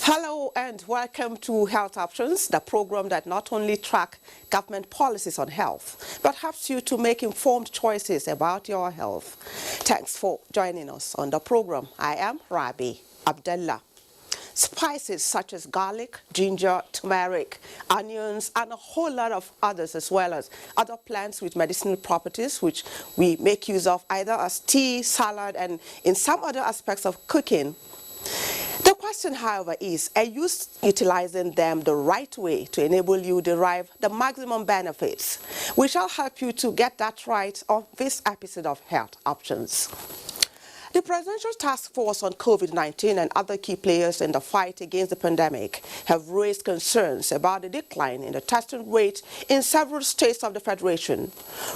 Hello and welcome to Health Options, the program that not only tracks government policies on health, but helps you to make informed choices about your health. Thanks for joining us on the program. I am Rabi Abdullah. Spices such as garlic, ginger, turmeric, onions, and a whole lot of others, as well as other plants with medicinal properties, which we make use of either as tea, salad, and in some other aspects of cooking. The question, however, is, are you utilizing them the right way to enable you to derive the maximum benefits? We shall help you to get that right on this episode of Health Options. The Presidential Task Force on COVID-19 and other key players in the fight against the pandemic have raised concerns about the decline in the testing rate in several states of the Federation.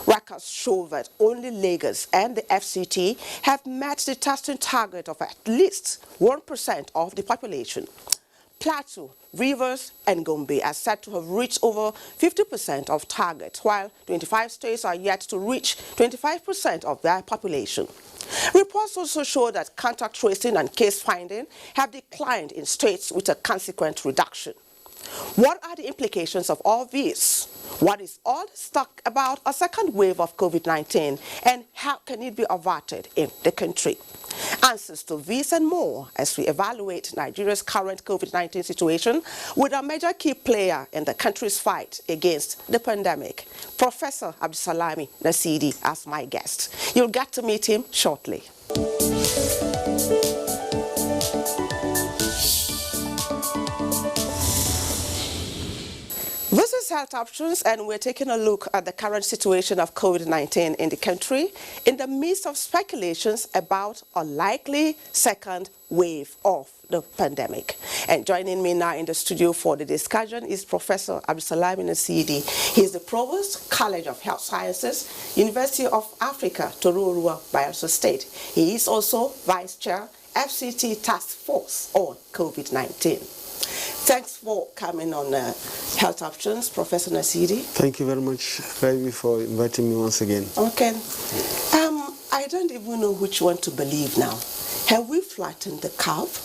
Records show that only Lagos and the FCT have met the testing target of at least 1% of the population. Plateau, Rivers, and Gombe are said to have reached over 50% of target, while 25 states are yet to reach 25% of their population. Reports also show that contact tracing and case finding have declined in states with a consequent reduction. What are the implications of all this? What is all this talk about a second wave of COVID-19, and how can it be averted in the country? Answers to this and more as we evaluate Nigeria's current COVID-19 situation with a major key player in the country's fight against the pandemic, Professor Abdulsalami Nasidi, as my guest. You'll get to meet him shortly. This is Health Options, and we're taking a look at the current situation of COVID-19 in the country in the midst of speculations about a likely second wave of the pandemic. And joining me now in the studio for the discussion is Professor Abdulsalami Nasidi. He's the Provost, College of Health Sciences, University of Africa, Tororo, Bayelsa State. He is also Vice Chair, FCT Task Force on COVID-19. Thanks for coming on Health Options, Professor Nasidi. Thank you very much, Ravi, for inviting me once again. Okay. I don't even know which one to believe now. Have we flattened the curve?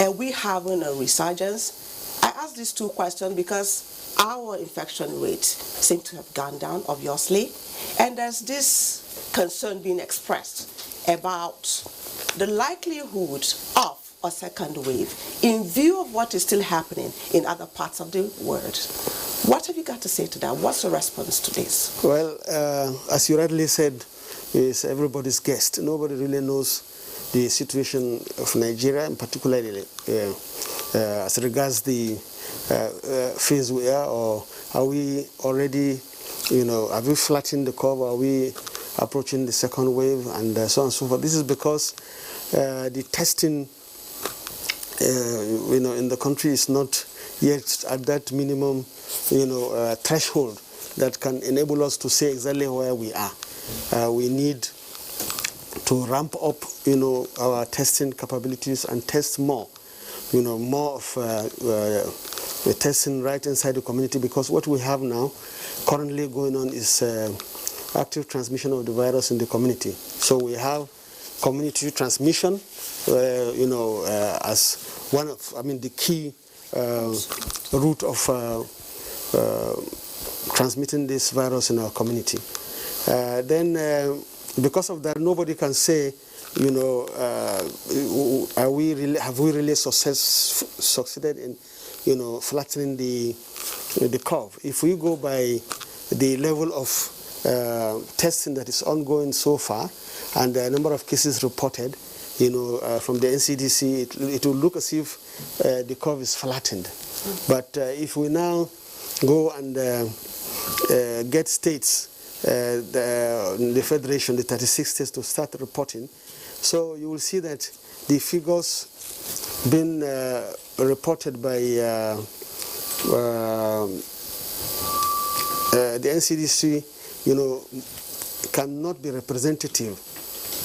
Are we having a resurgence? I ask these two questions because our infection rate seems to have gone down, obviously, and there's this concern being expressed about the likelihood of a second wave in view of what is still happening in other parts of the world. What have you got to say to that? What's your response to this? Well, as you rightly said, it's everybody's guest. Nobody really knows the situation of Nigeria, and particularly as regards the phase we are, or are we already, have we flattened the curve? Are we approaching the second wave, and so on and so forth? This is because the testing in the country is not yet at that minimum, threshold that can enable us to say exactly where we are. We need to ramp up, our testing capabilities and test more, more of the testing right inside the community, because what we have now currently going on is active transmission of the virus in the community. So we have community transmission, as one of, the key route of transmitting this virus in our community. Then, because of that, nobody can say, have we really succeeded in, flattening the curve? If we go by the level of testing that is ongoing so far, and the number of cases reported, from the NCDC, it will look as if the curve is flattened. But if we now go and get states, the Federation, the 36 states, to start reporting, so you will see that the figures being reported by the NCDC, cannot be representative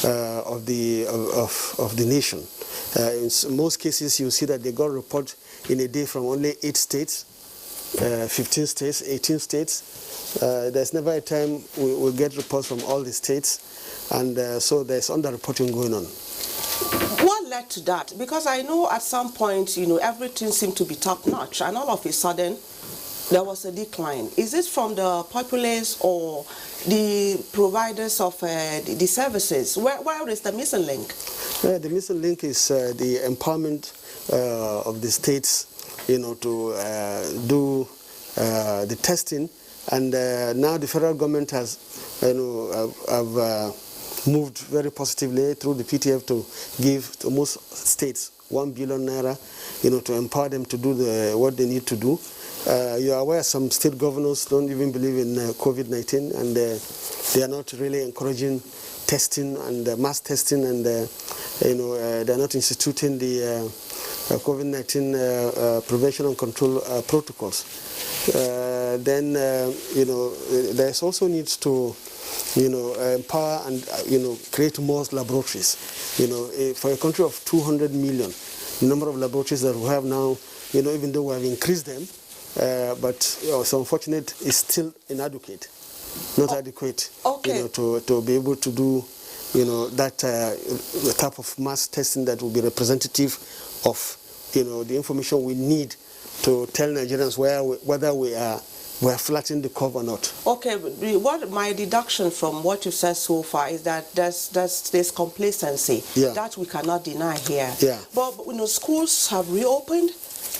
of the nation. In most cases, you see that they got a report in a day from only 8 states, 15 states, 18 states. There's never a time we get reports from all the states, and so there's underreporting going on. What led to that? Because I know at some point, everything seemed to be top-notch, and all of a sudden, there was a decline. Is it from the populace or the providers of the services? Where is the missing link? The missing link is the empowerment of the states, to do the testing, and now the federal government has, have moved very positively through the PTF to give to most states 1 billion naira, to empower them to do what they need to do. You are aware some state governors don't even believe in COVID-19, and they are not really encouraging testing and mass testing, and they are not instituting the COVID-19 prevention and control protocols. Then there's also needs to empower and create more laboratories. For a country of 200 million, the number of laboratories that we have now, even though we have increased them, but it's unfortunate, it's still inadequate, not adequate. Okay. To be able to do that type of mass testing that will be representative of the information we need to tell Nigerians whether we are flattening the curve or not. Okay, what my deduction from what you said so far is that there's complacency that we cannot deny here. Yeah. But schools have reopened.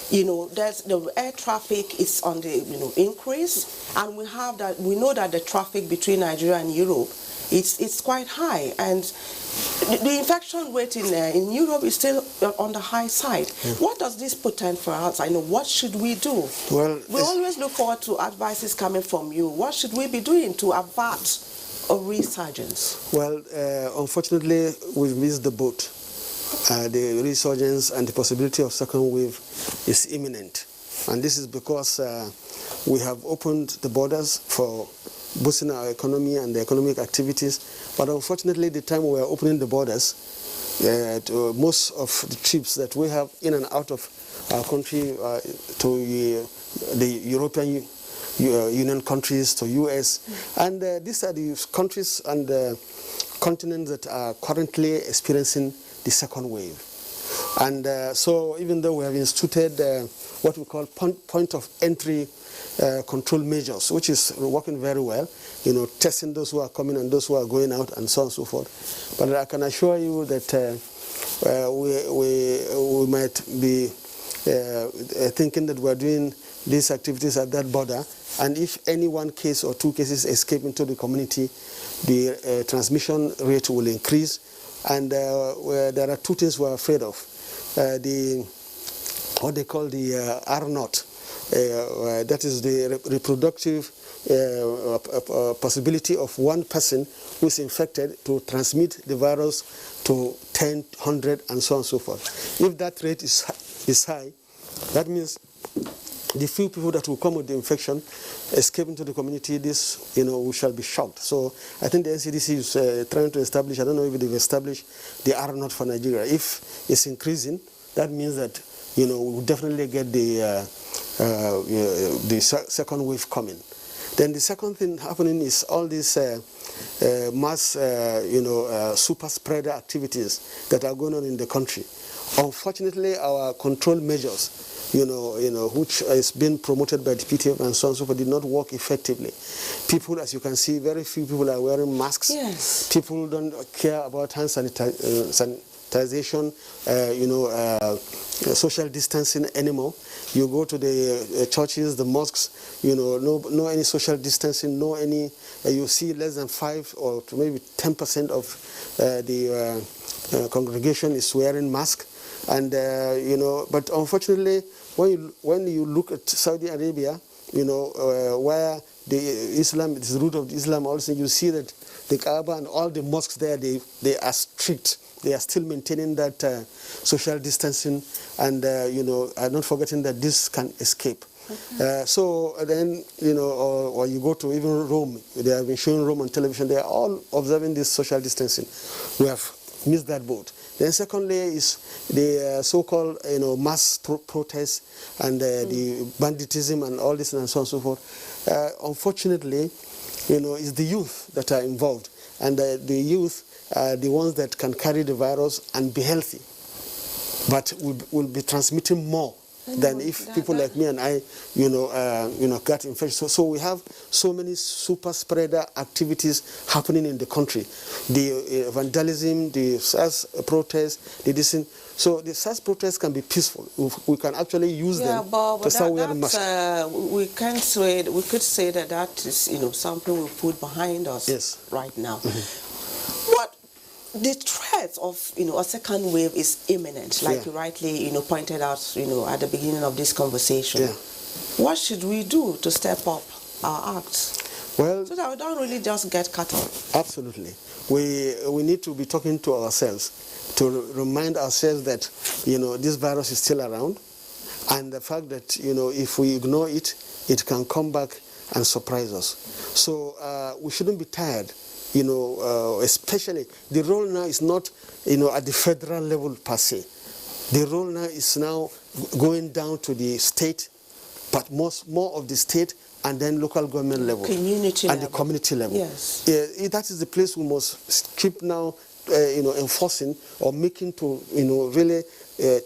There's the air traffic is on the increase, and we know that the traffic between Nigeria and Europe it's quite high, and the infection rate in Europe is still on the high side. What does this portend for us? What should we do? Well, we always look forward to advices coming from you. What should we be doing to avert a resurgence? Well, unfortunately, we've missed the boat. The resurgence and the possibility of second wave is imminent, and this is because we have opened the borders for boosting our economy and the economic activities, but unfortunately the time we are opening the borders, most of the trips that we have in and out of our country to the European Union countries, to US, and these are the countries and continents that are currently experiencing the second wave. And so even though we have instituted what we call point of entry control measures, which is working very well, testing those who are coming and those who are going out and so on and so forth. But I can assure you that we might be thinking that we're doing these activities at that border, and if any one case or two cases escape into the community, the transmission rate will increase. And there are two things we're afraid of. What they call the R0, that is the reproductive possibility of one person who is infected to transmit the virus to 10, 100, and so on and so forth. If that rate is high, that means the few people that will come with the infection escape into the community, this, we shall be shocked. So I think the NCDC is trying to establish, I don't know if they've established the R0 for Nigeria. If it's increasing, that means that, we will definitely get the second wave coming. Then the second thing happening is all these mass, super spreader activities that are going on in the country. Unfortunately, our control measures, which is being promoted by the PTF and so on and so forth, did not work effectively. People, as you can see, very few people are wearing masks. Yes. People don't care about hand sanitization, social distancing anymore. You go to the churches, the mosques, no any social distancing, no any. You see less than 5 or maybe 10% of the congregation is wearing masks. And but unfortunately, when you look at Saudi Arabia, where the Islam, it's the root of Islam, also you see that the Kaaba and all the mosques there, they are strict. They are still maintaining that social distancing, and are not forgetting that this can escape. Okay. So then, or you go to even Rome, they have been showing Rome on television, they are all observing this social distancing. We have missed that boat. Then secondly is the so-called mass protests and the banditism and all this and so on and so forth. Unfortunately, it's the youth that are involved, and the youth the ones that can carry the virus and be healthy, but will be transmitting more than if people like me and I, got infected. So we have so many super spreader activities happening in the country. The vandalism, the SARS protests, the this. So the SARS protests can be peaceful. We can actually use them to start wearing masks. We could say that is something we put behind us right now. What the threat of a second wave is imminent, like you rightly pointed out at the beginning of this conversation. What should we do to step up our acts? Well, so that we don't really just get cut off. Absolutely. We need to be talking to ourselves to remind ourselves that this virus is still around, and the fact that if we ignore it, it can come back and surprise us. So we shouldn't be tired. Especially the role now is not at the federal level per se. The role now is now going down to the state, but more of the state and then local government level, community and level. The community level. Yes, that is the place we must keep now, enforcing or making to really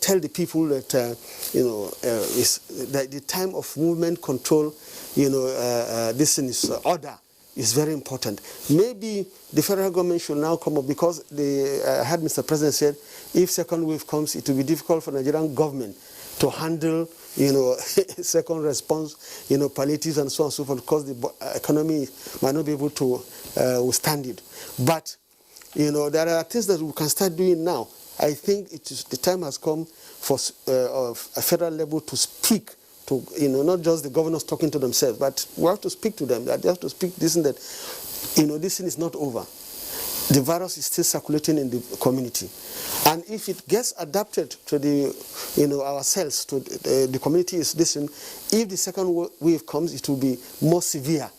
tell the people that is that the time of movement control, this is order. Is very important. Maybe the federal government should now come up, because I heard Mr. President said if second wave comes, it will be difficult for Nigerian government to handle, second response, palliatives and so on and so forth, because the economy might not be able to withstand it. But, there are things that we can start doing now. I think the time has come for a federal level to speak to, not just the governors talking to themselves, but we have to speak to them. That they have to speak this and that. This thing is not over. The virus is still circulating in the community, and if it gets adapted to the, ourselves, to the community is listening. If the second wave comes, it will be more severe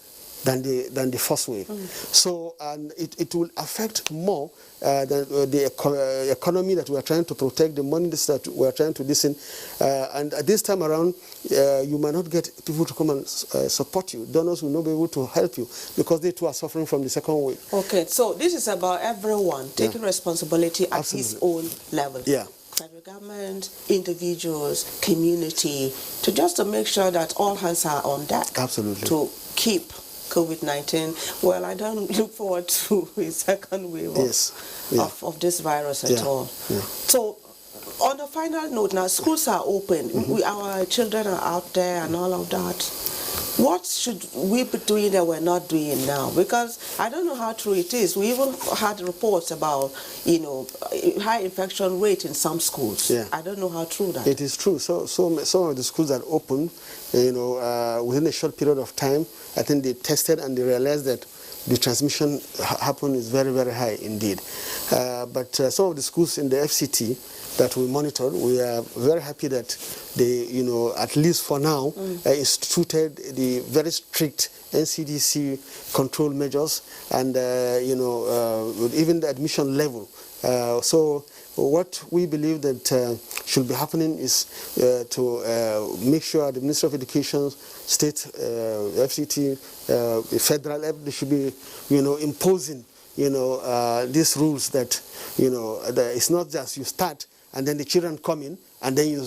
than the first wave. So, and it will affect more the economy that we are trying to protect, the money that we are trying to listen. And at this time around, you might not get people to come and support you. Donors will not be able to help you because they too are suffering from the second wave. Okay, so this is about everyone taking responsibility at his own level. Yeah. Federal government, individuals, community, to make sure that all hands are on deck. Absolutely. To keep COVID-19. Well, I don't look forward to a second wave of this virus at all. Yeah. So, on a final note, now schools are open. Our children are out there and all of that. What should we be doing that we're not doing now? Because I don't know how true it is. We even had reports about, high infection rate in some schools. Yeah. I don't know how true that is. It is true. So some of the schools that opened, within a short period of time, I think they tested and they realized that the transmission happen is very, very high indeed. But some of the schools in the FCT that we monitored, we are very happy that they, at least for now, instituted the very strict NCDC control measures and, even the admission level. So what we believe that should be happening is to make sure the Ministry of Education, state, FCT, federal, they should be, imposing, these rules that, that it's not just you start and then the children come in and then you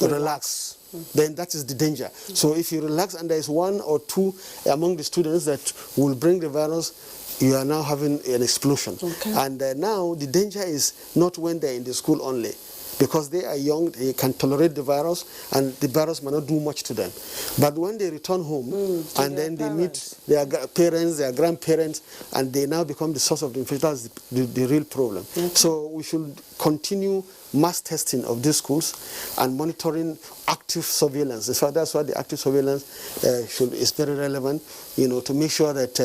relax. Then that is the danger. So if you relax and there is one or two among the students that will bring the virus, you are now having an explosion. Okay. And now the danger is not when they're in the school only, because they are young, they can tolerate the virus, and the virus might not do much to them. But when they return home, and then they meet their parents, their grandparents, and they now become the source of the infection, that's the real problem. Okay. So we should continue mass testing of these schools and monitoring active surveillance. So that's why the active surveillance is very relevant, to make sure that,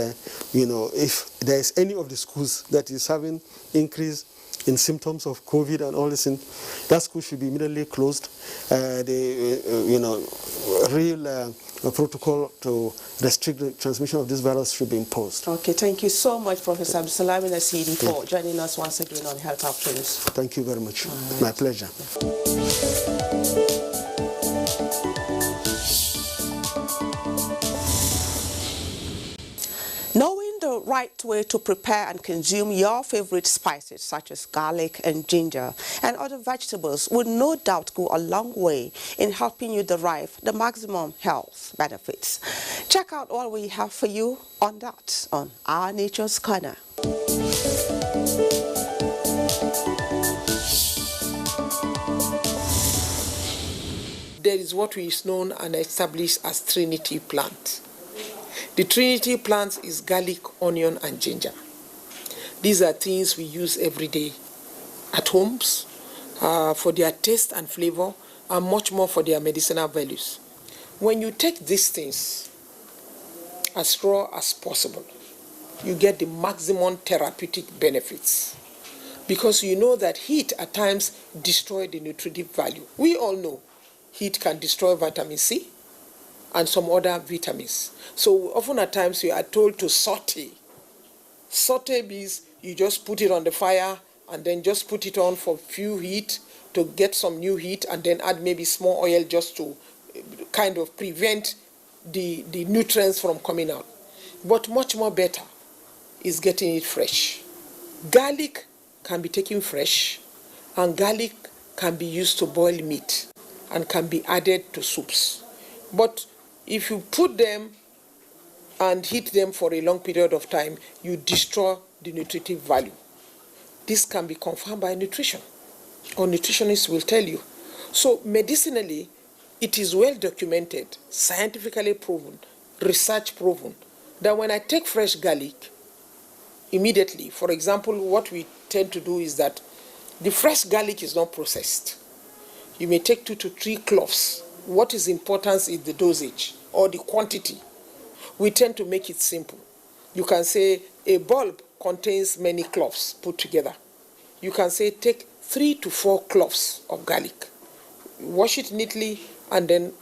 if there is any of the schools that is having increase in symptoms of COVID and all this, that school should be immediately closed. Real protocol to restrict the transmission of this virus should be imposed. Okay, thank you so much, Professor Abdulsalami Nasidi, for joining us once again on Health Options. Thank you very much. My pleasure. Knowing the right way to prepare and consume your favorite spices such as garlic and ginger and other vegetables will no doubt go a long way in helping you derive the maximum health benefits. Check out all we have for you on that on Our Nature's Corner. There is what is known and established as Trinity plant. The Trinity plant is garlic, onion, and ginger. These are things we use every day at homes for their taste and flavor, and much more for their medicinal values. When you take these things as raw as possible, you get the maximum therapeutic benefits, because you know that heat at times destroys the nutritive value. We all know heat can destroy vitamin C and some other vitamins. So often at times you are told to saute. Saute means you just put it on the fire and then just put it on for few heat to get some new heat, and then add maybe small oil just to kind of prevent the nutrients from coming out. But much more better is getting it fresh. Garlic can be taken fresh, and garlic can be used to boil meat and can be added to soups. But if you put them and heat them for a long period of time, you destroy the nutritive value. This can be confirmed by nutrition, or nutritionists will tell you. So medicinally, it is well documented, scientifically proven, research proven, that when I take fresh garlic, immediately, for example, what we tend to do is that the fresh garlic is not processed. You may take 2 to 3 cloves. What is important is the dosage or the quantity. We tend to make it simple. You can say a bulb contains many cloves put together. You can say take 3 to 4 cloves of garlic. Wash it neatly and then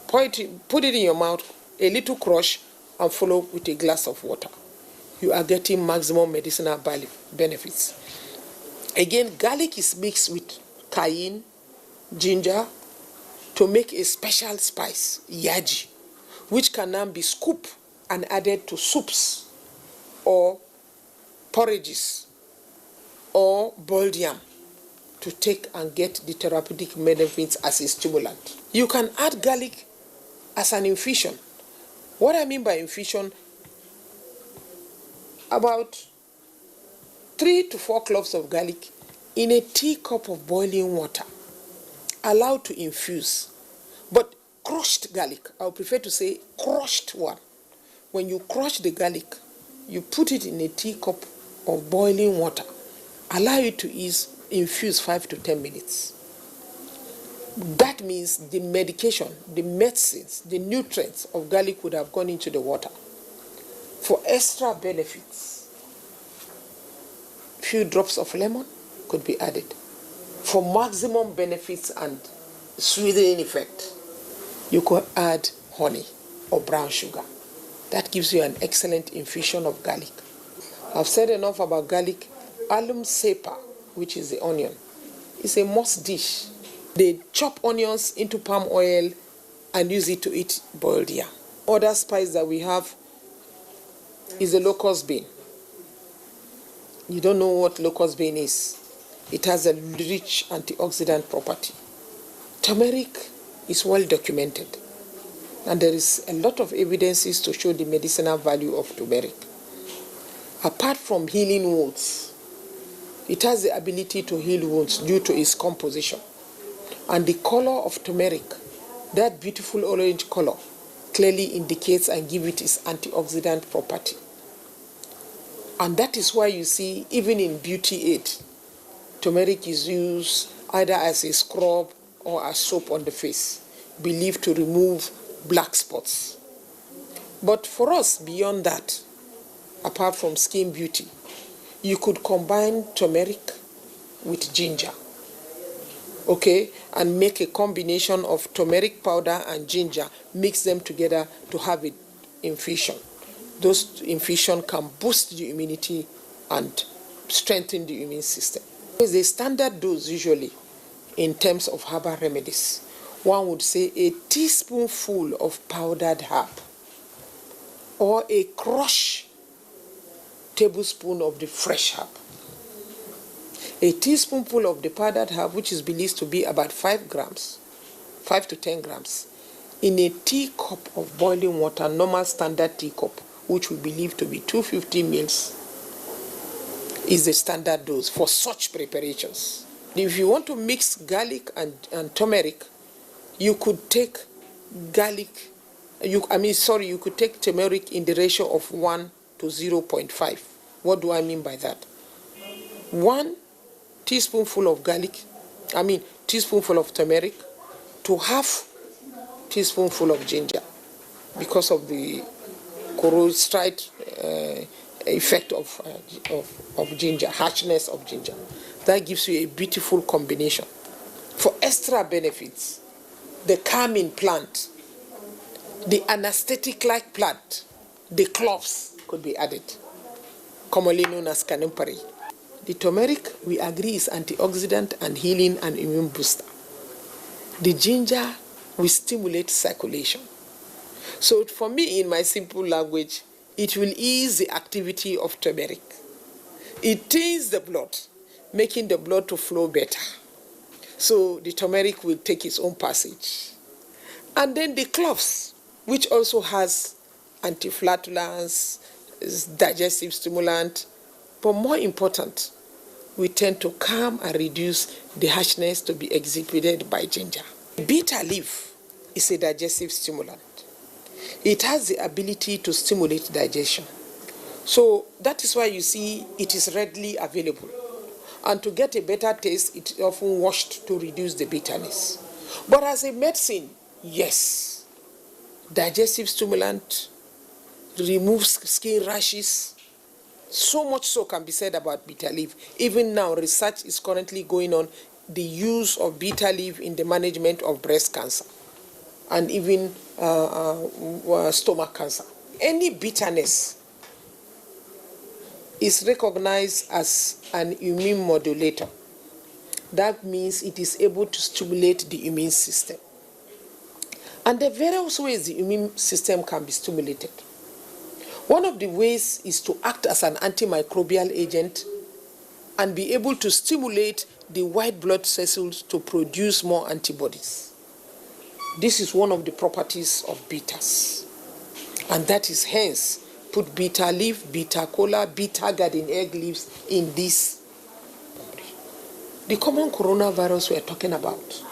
put it in your mouth, a little crush, and follow with a glass of water. You are getting maximum medicinal benefits. Again, garlic is mixed with cayenne, ginger, to make a special spice, yaji, which can now be scooped and added to soups or porridges or boiled yam to take and get the therapeutic benefits as a stimulant. You can add garlic as an infusion. What I mean by infusion, about 3 to 4 cloves of garlic in a teacup of boiling water, allowed to infuse. But crushed garlic, I would prefer to say crushed one. When you crush the garlic, you put it in a teacup of boiling water, allow it to infuse 5 to 10 minutes. That means the medication, the medicines, the nutrients of garlic would have gone into the water. For extra benefits, few drops of lemon could be added. For maximum benefits and soothing effect, you could add honey or brown sugar. That gives you an excellent infusion of garlic. I've said enough about garlic. Alum sepa, which is the onion, is a must dish. They chop onions into palm oil and use it to eat boiled yam. Other spice that we have is the locust bean. You don't know what locust bean is. It has a rich antioxidant property. Turmeric is well documented, and there is a lot of evidences to show the medicinal value of turmeric. Apart from healing wounds, it has the ability to heal wounds due to its composition. And the color of turmeric, that beautiful orange color, clearly indicates and gives it its antioxidant property. And that is why you see, even in beauty aid, turmeric is used either as a scrub or as soap on the face, believed to remove black spots. But for us, beyond that, apart from skin beauty, you could combine turmeric with ginger, okay, and make a combination of turmeric powder and ginger, mix them together to have an infusion. Those infusion can boost the immunity and strengthen the immune system. There's a standard dose usually in terms of herbal remedies. One would say a teaspoonful of powdered herb or a crush tablespoon of the fresh herb. A teaspoonful of the powdered herb, which is believed to be about 5 grams, 5 to 10 grams, in a teacup of boiling water, normal standard teacup, which we believe to be 250 ml, is the standard dose for such preparations. If you want to mix garlic and turmeric, you could take you could take turmeric in the ratio of 1 to 0.5. What do I mean by that? 1 teaspoonful of teaspoonful of turmeric to half teaspoonful of ginger, because of the corrosive effect of ginger, harshness of ginger. That gives you a beautiful combination. For extra benefits, the calming plant, the anesthetic-like plant, the cloves could be added, commonly known as canimpari. The turmeric, we agree, is antioxidant and healing and immune booster. The ginger will stimulate circulation. So for me, in my simple language, it will ease the activity of turmeric. It thins the blood, making the blood to flow better. So the turmeric will take its own passage. And then the cloves, which also has antiflatulence, digestive stimulant, but more important, we tend to calm and reduce the harshness to be exhibited by ginger. Bitter leaf is a digestive stimulant. It has the ability to stimulate digestion. So that is why you see it is readily available. And to get a better taste, it is often washed to reduce the bitterness. But as a medicine, yes, digestive stimulant, removes skin rashes. So much so can be said about bitter leaf. Even now, research is currently going on the use of bitter leaf in the management of breast cancer and even stomach cancer. Any bitterness is recognized as an immune modulator. That means it is able to stimulate the immune system. And there are various ways the immune system can be stimulated. One of the ways is to act as an antimicrobial agent and be able to stimulate the white blood cells to produce more antibodies. This is one of the properties of bitters. And that is hence put bitter leaf, bitter cola, bitter garden egg leaves in this. The common coronavirus we're talking about.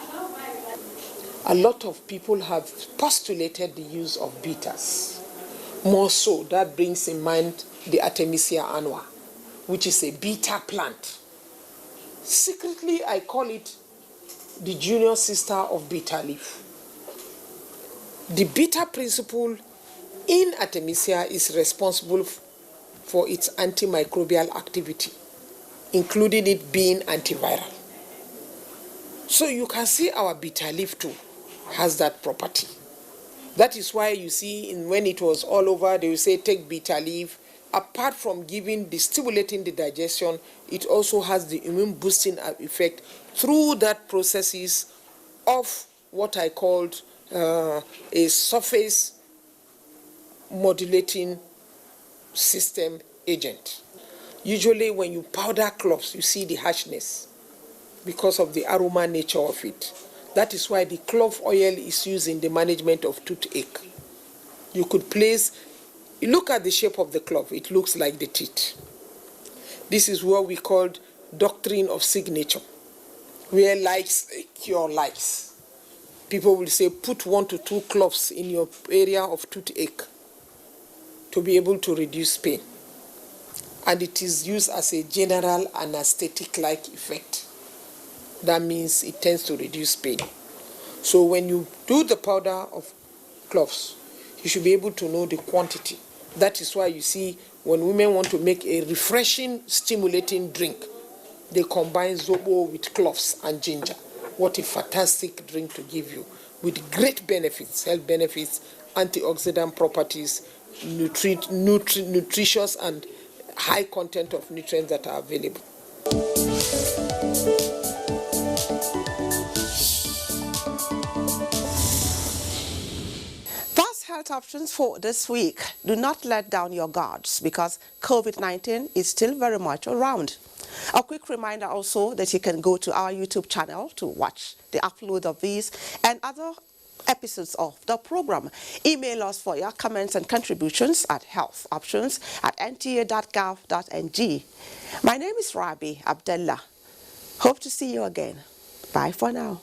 A lot of people have postulated the use of bitters. More so, that brings in mind the Artemisia annua, which is a bitter plant. Secretly, I call it the junior sister of bitter leaf. The bitter principle in Artemisia is responsible for its antimicrobial activity, including it being antiviral. So you can see our bitter leaf too has that property. That is why you see when it was all over, they will say take bitter leaf. Apart from stimulating the digestion, it also has the immune boosting effect through that processes of what I called a surface modulating system agent. Usually when you powder cloves, you see the harshness because of the aroma nature of it. That is why the clove oil is used in the management of toothache. You could look at the shape of the clove, it looks like the teeth. This is what we call doctrine of signature, where likes cure likes. People will say put 1 to 2 cloves in your area of toothache to be able to reduce pain. And it is used as a general anesthetic-like effect. That means it tends to reduce pain. So when you do the powder of cloves, you should be able to know the quantity. That is why you see when women want to make a refreshing, stimulating drink, they combine zobo with cloves and ginger. What a fantastic drink to give you with great benefits, health benefits, antioxidant properties, nutritious and high content of nutrients that are available. Health Health options for this week. Do not let down your guards because COVID-19 is still very much around. A quick reminder also that you can go to our YouTube channel to watch the upload of these and other episodes of the program. Email us for your comments and contributions at healthoptions@nta.gov.ng. My name is Rabi Abdullah. Hope to see you again. Bye for now.